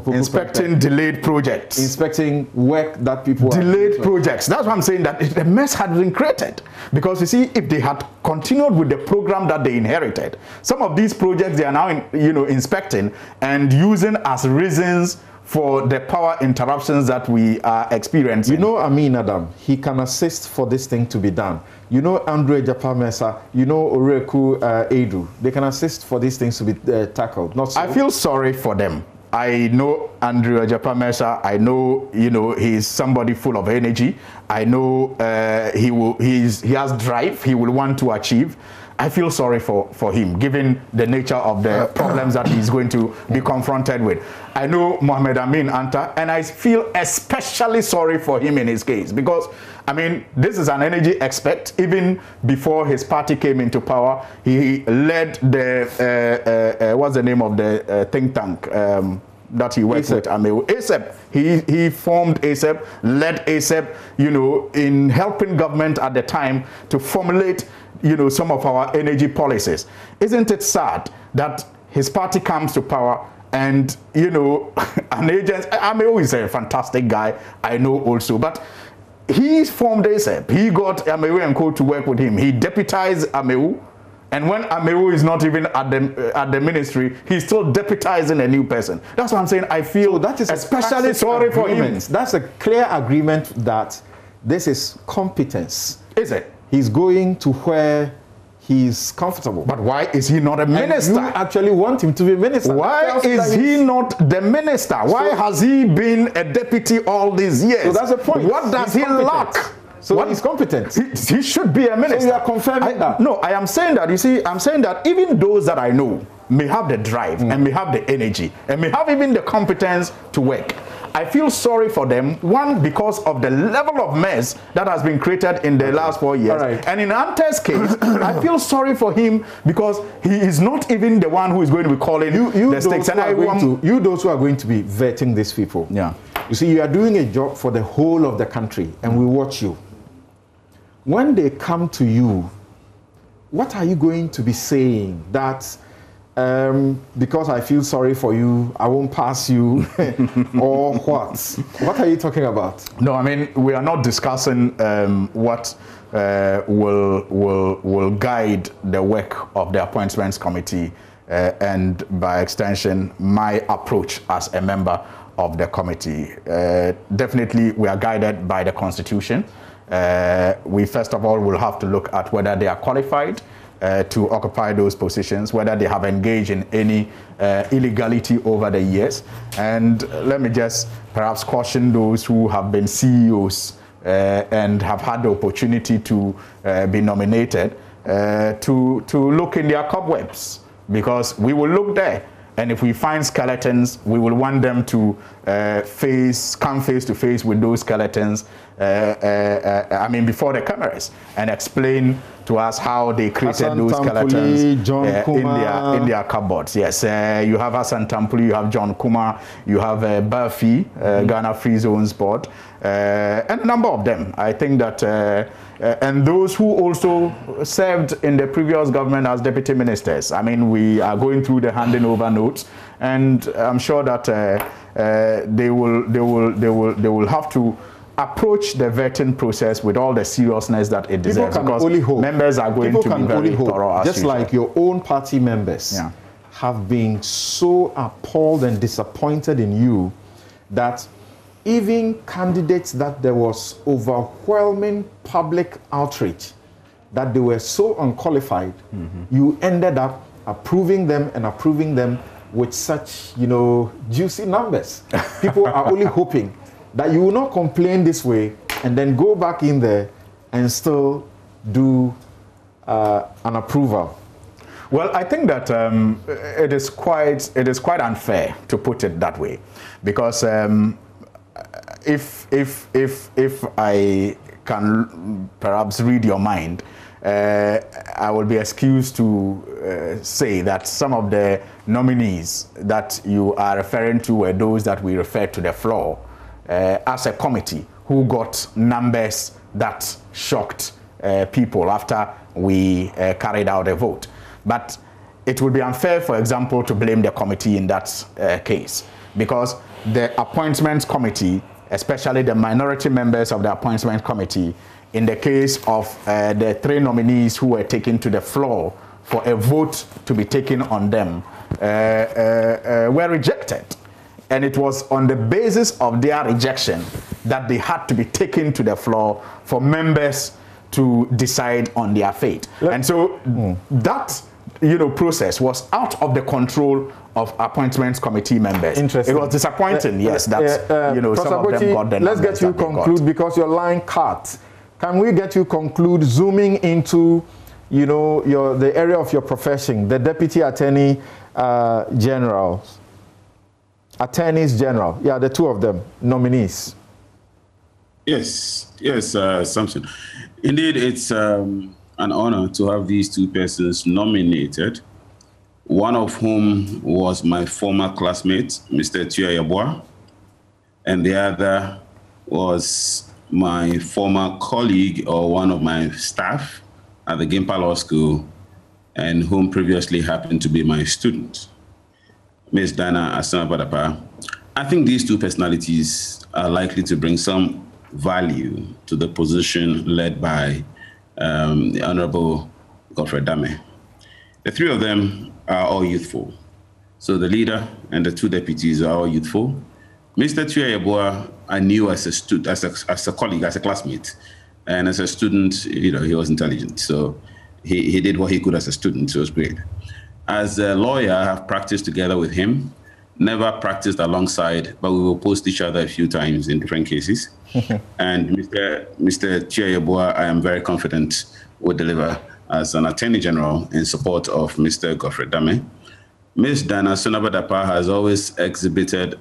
Speaker 5: inspecting delayed projects,
Speaker 1: inspecting work that people
Speaker 5: delayed projects. That's why I'm saying that the mess had been created, because you see, if they had continued with the program that they inherited, some of these projects they are now inspecting and using as reasons for the power interruptions that we are experiencing.
Speaker 1: Amin Adam, he can assist for this thing to be done. Andre Japamesa, Akufo-Addo, they can assist for these things to be tackled. Not so.
Speaker 5: I feel sorry for them. I know Andrew Japamesa. I know, he's somebody full of energy. I know he has drive. He will want to achieve. I feel sorry for him, given the nature of the problems that he's going to be confronted with. I know Mohammed Amin Anta, and I feel especially sorry for him in his case, because, this is an energy expert. Even before his party came into power, he led the, what's the name of the think tank? that he worked with Amewu. ASEP, he formed ASEP, led ASEP, you know, in helping government at the time to formulate, you know, some of our energy policies. Isn't it sad that his party comes to power and, you know, an agent, Amewu is a fantastic guy, I know also, but he formed ASEP. He got Amewu and Co to work with him. He deputized Amewu. And when Amewu is not even at the ministry, he's still deputizing a new person. That's what I'm saying. I feel
Speaker 1: so that is
Speaker 5: especially sorry for him.
Speaker 1: That's a clear agreement that this is competence.
Speaker 5: Is it?
Speaker 1: He's going to where he's comfortable.
Speaker 5: But why is he not a minister?
Speaker 1: And you actually want him to be a minister.
Speaker 5: Why is he not the minister? Why has he been a deputy all these years?
Speaker 1: So that's the point.
Speaker 5: What does he lack?
Speaker 1: So he's competent.
Speaker 5: He should be a minister.
Speaker 1: So you are confirming that?
Speaker 5: No, I am saying that, you see, I'm saying that even those that I know may have the drive and may have the energy and may have even the competence to work. I feel sorry for them, one, because of the level of mess that has been created in the last 4 years.
Speaker 1: Right.
Speaker 5: And in Ante's case, I feel sorry for him because he is not even the one who is going to be calling the stakes. And
Speaker 1: you those who are going to be vetting these people.
Speaker 5: Yeah.
Speaker 1: You see, you are doing a job for the whole of the country, and we watch you. When they come to you, what are you going to be saying? That because I feel sorry for you, I won't pass you, or what? What are you talking about?
Speaker 5: No, I mean, we are not discussing what will guide the work of the appointments committee and by extension, my approach as a member of the committee. Definitely, we are guided by the Constitution. We first of all will have to look at whether they are qualified to occupy those positions, whether they have engaged in any illegality over the years. And let me just perhaps caution those who have been CEOs and have had the opportunity to be nominated to look in their cobwebs, because we will look there. And if we find skeletons, we will want them to come face to face with those skeletons, I mean, before the cameras, and explain to us how they created those skeletons in their cupboards. Yes, you have Hassan Tampuli, you have John Kumar, you have Burfi, Ghana Free Zones Board, and a number of them. I think that, and those who also served in the previous government as deputy ministers. I mean, we are going through the handing over notes, and I'm sure that they will have to approach the vetting process with all the seriousness that it deserves, because members are going to be very thorough.
Speaker 1: Just like your own party members have been so appalled and disappointed in you that even candidates that there was overwhelming public outrage that they were so unqualified, you ended up approving them with such, you know, juicy numbers. People are only hoping that you will not complain this way and then go back in there and still do an approval.
Speaker 5: Well, I think that it is quite unfair to put it that way, because if I can perhaps read your mind, I will be excused to say that some of the nominees that you are referring to were those that we referred to the floor as a committee, who got numbers that shocked people after we carried out a vote. But it would be unfair, for example, to blame the committee in that case, because the appointments committee, especially the minority members of the appointment committee, in the case of the 3 nominees who were taken to the floor for a vote to be taken on them, were rejected. And it was on the basis of their rejection that they had to be taken to the floor for members to decide on their fate. And so that, you know, process was out of the control of appointments committee members. Interesting. It was disappointing, yes, that you know, some of them got the numbers.
Speaker 1: Let's get you conclude, because your line cut. Can we get you conclude, zooming into, you know, the area of your profession, the deputy attorney general, attorneys general, the 2 of them, nominees.
Speaker 4: Yes, Samson. Indeed, it's an honor to have these 2 persons nominated. one of whom was my former classmate, Mr. Akufo-Addo, and the other was my former colleague or one of my staff at the Gimpa Law School, and whom previously happened to be my student, Ms. Dana Asama-Badapa. I think these two personalities are likely to bring some value to the position led by the Honorable Godfrey Dame. The three of them are all youthful. So the leader and the two deputies are all youthful. Mr. Akufo-Addo, I knew as a colleague, as a classmate, and as a student, he was intelligent. So he did what he could as a student, so it was great. As a lawyer, I have practiced together with him, never practiced alongside, but we will post each other a few times in different cases. And Mr. Akufo-Addo, I am very confident will deliver as an Attorney General in support of Mr. Godfrey Dame. Ms. Dana Asama-Badapa has always exhibited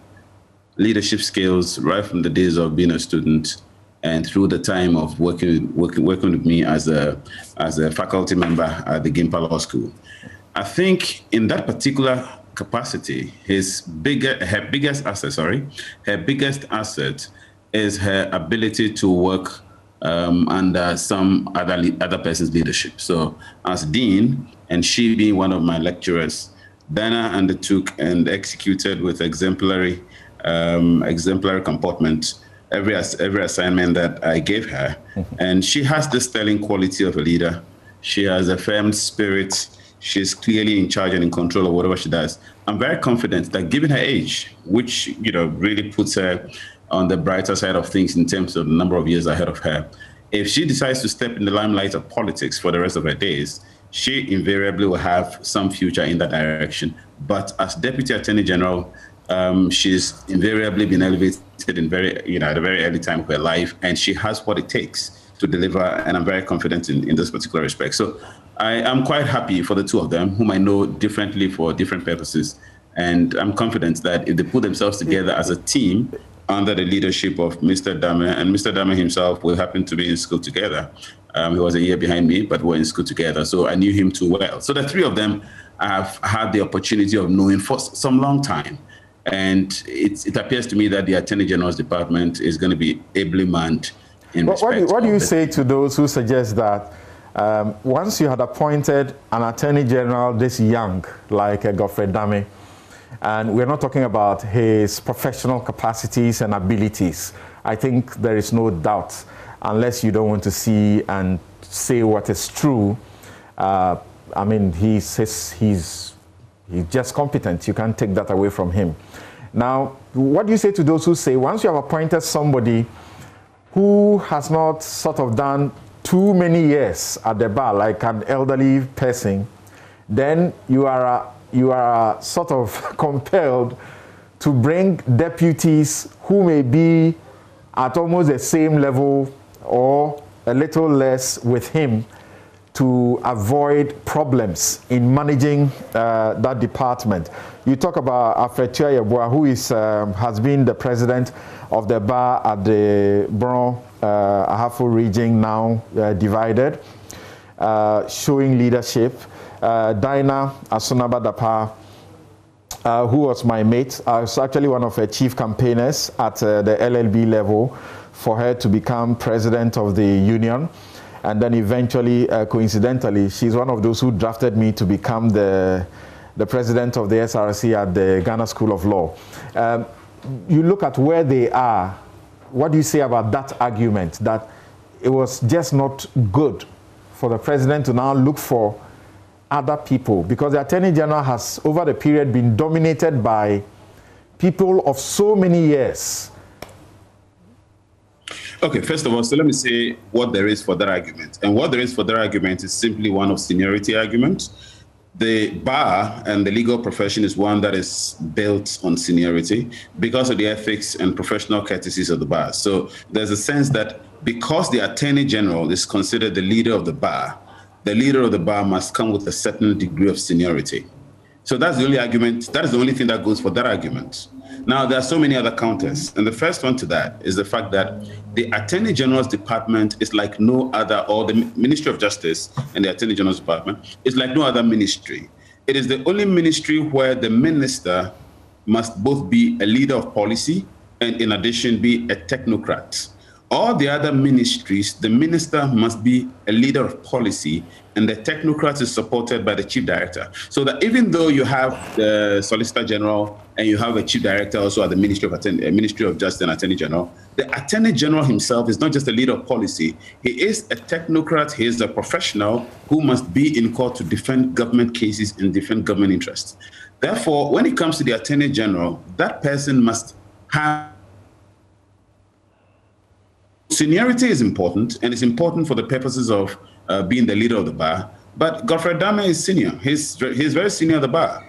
Speaker 4: leadership skills right from the days of being a student and through the time of working with me as a faculty member at the Gimpa Law School. I think in that particular capacity, her biggest asset is her ability to work under some other person's leadership. So as dean, and she being one of my lecturers, Dana undertook and executed with exemplary comportment every assignment that I gave her. And she has the sterling quality of a leader. She has a firm spirit. She's clearly in charge and in control of whatever she does. I'm very confident that given her age, which really puts her on the brighter side of things in terms of the number of years ahead of her, if she decides to step in the limelight of politics for the rest of her days, she invariably will have some future in that direction. But as Deputy Attorney General, she's invariably been elevated in at a very early time of her life, and she has what it takes to deliver, and I'm very confident in this particular respect. So I am quite happy for the two of them, whom I know differently for different purposes, and I'm confident that if they put themselves together as a team under the leadership of Mr. Dame, and Mr. Dame himself will happen to be in school together. He was a year behind me, but we're in school together, so I knew him too well. So the three of them I've had the opportunity of knowing for some long time. And it appears to me that the Attorney General's department is going to be ably manned in respect.
Speaker 1: What do you say to those who suggest that once you had appointed an Attorney General this young, like Godfrey Dame, and we're not talking about his professional capacities and abilities, I think there is no doubt, unless you don't want to see and say what is true. I mean, he's just competent. You can't take that away from him. Now, what do you say to those who say once you have appointed somebody who has not sort of done too many years at the bar, like an elderly person, then you are sort of compelled to bring deputies who may be at almost the same level or a little less with him to avoid problems in managing that department. You talk about Akufo-Addo, who has been the president of the bar at the Bron Ahafo region, now divided, showing leadership. Dana Asama-Badapa, who was my mate, I was actually one of her chief campaigners at the LLB level for her to become president of the union. And then eventually, coincidentally, she's one of those who drafted me to become the president of the SRC at the Ghana School of Law. You look at where they are, what do you say about that argument, that it was just not good for the president to now look for other people? Because the Attorney General has, over the period, been dominated by people of so many years.
Speaker 4: Okay, first of all, so let me say what there is for that argument. And what there is for that argument is simply one of seniority argument. The bar and the legal profession is one that is built on seniority because of the ethics and professional courtesies of the bar. So there's a sense that because the Attorney General is considered the leader of the bar must come with a certain degree of seniority. So that's the only argument, that is the only thing that goes for that argument. Now, there are so many other counters, and the first one to that is the fact that the Attorney General's department is like no other, or the Ministry of Justice and the Attorney General's department is like no other ministry. it is the only ministry where the minister must both be a leader of policy and in addition be a technocrat. All the other ministries, the minister must be a leader of policy and the technocrat is supported by the chief director. So that even though you have the Solicitor General and you have a chief director also at the Ministry of Justice and Attorney General, the Attorney General himself is not just a leader of policy. He is a technocrat. He is a professional who must be in court to defend government cases and defend government interests. Therefore, when it comes to the Attorney General, that person must have seniority is important, and it's important for the purposes of being the leader of the bar. But Godfrey Addo is senior. He's very senior at the bar.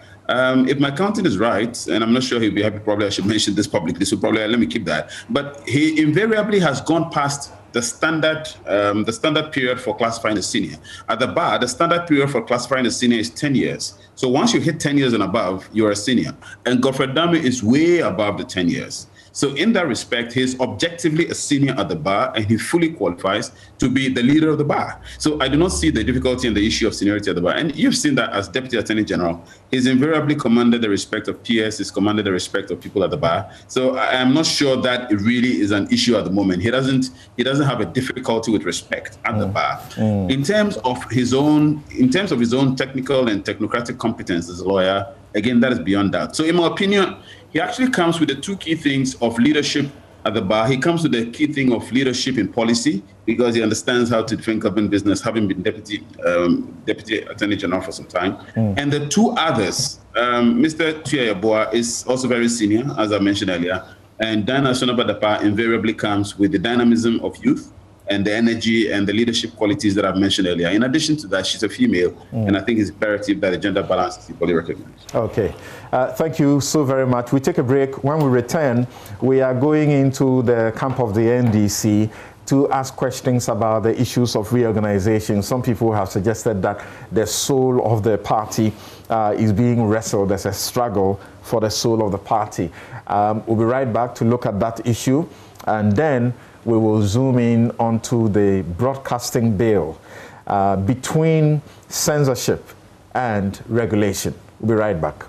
Speaker 4: If my counting is right, and I'm not sure he'll be happy, probably I should mention this publicly, so probably let me keep that. But he invariably has gone past the standard period for classifying a senior. At the bar, the standard period for classifying a senior is 10 years. So once you hit 10 years and above, you're a senior. And Godfrey Addo is way above the 10 years. So in that respect, he's objectively a senior at the bar and he fully qualifies to be the leader of the bar. So I do not see the difficulty in the issue of seniority at the bar. And you've seen that as Deputy Attorney General, he's invariably commanded the respect of PS, he's commanded the respect of people at the bar. So I am not sure that it really is an issue at the moment. He doesn't have a difficulty with respect at the bar. In terms of his own technical and technocratic competence as a lawyer, again, that is beyond doubt. So in my opinion, he actually comes with the two key things of leadership at the bar. He comes with the key thing of leadership in policy because he understands how to defend government business, having been Deputy Attorney General for some time. And the two others, Mr. Tuya is also very senior, as I mentioned earlier, and Diana Sonobadapa invariably comes with the dynamism of youth and the energy and the leadership qualities that I've mentioned earlier. In addition to that, she's a female, and I think it's imperative that the gender balance is equally recognized.
Speaker 1: Okay. Thank you so very much. We take a break. When we return, we are going into the camp of the NDC to ask questions about the issues of reorganization. Some people have suggested that the soul of the party is being wrestled. There's a struggle for the soul of the party. We'll be right back to look at that issue, and then we will zoom in onto the broadcasting bill between censorship and regulation. We'll be right back.